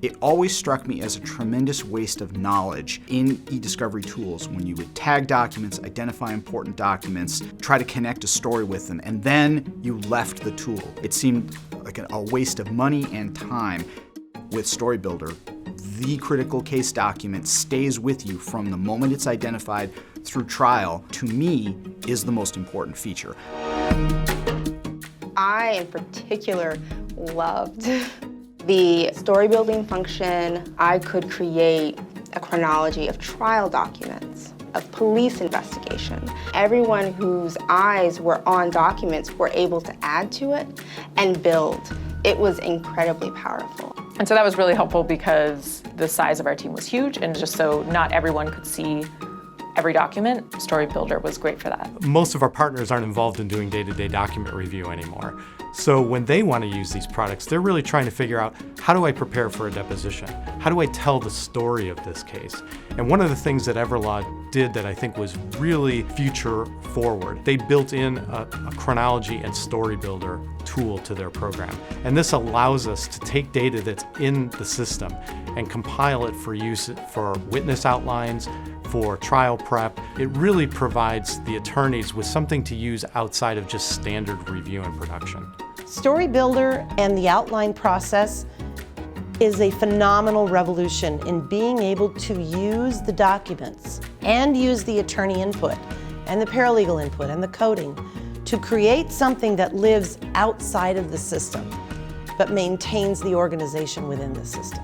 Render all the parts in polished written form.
It always struck me as a tremendous waste of knowledge in e-discovery tools when you would tag documents, identify important documents, try to connect a story with them, and then you left the tool. It seemed like a waste of money and time. With Storybuilder, the critical case document stays with you from the moment it's identified through trial. To me, is the most important feature. I, in particular, loved the story building function. I could create a chronology of trial documents, of police investigation. Everyone whose eyes were on documents were able to add to it and build. It was incredibly powerful. And so that was really helpful because the size of our team was huge, and just so not everyone could see every document, Storybuilder was great for that. Most of our partners aren't involved in doing day-to-day document review anymore. So when they want to use these products, they're really trying to figure out, how do I prepare for a deposition? How do I tell the story of this case? And one of the things that Everlaw did that I think was really future forward, they built in a chronology and story builder tool to their program. And this allows us to take data that's in the system and compile it for use for witness outlines, for trial prep. It really provides the attorneys with something to use outside of just standard review and production. Storybuilder and the outline process is a phenomenal revolution in being able to use the documents and use the attorney input and the paralegal input and the coding to create something that lives outside of the system but maintains the organization within the system.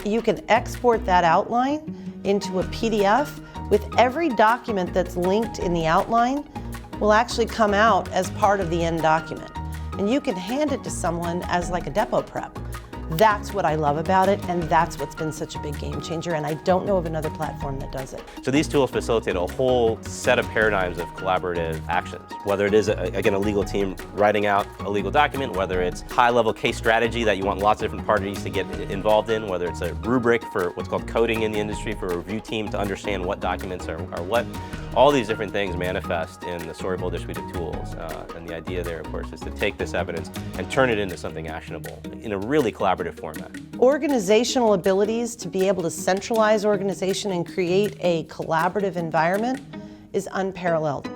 You can export that outline into a PDF with every document that's linked in the outline will actually come out as part of the end document. And you can hand it to someone as like a depot prep. That's what I love about it, and that's what's been such a big game changer, and I don't know of another platform that does it. So these tools facilitate a whole set of paradigms of collaborative actions. Whether it is, again, a legal team writing out a legal document, whether it's high-level case strategy that you want lots of different parties to get involved in, whether it's a rubric for what's called coding in the industry for a review team to understand what documents are what. All these different things manifest in the Storybuilder suite of tools. And the idea there, of course, is to take this evidence and turn it into something actionable in a really collaborative format. Organizational abilities to be able to centralize organization and create a collaborative environment is unparalleled.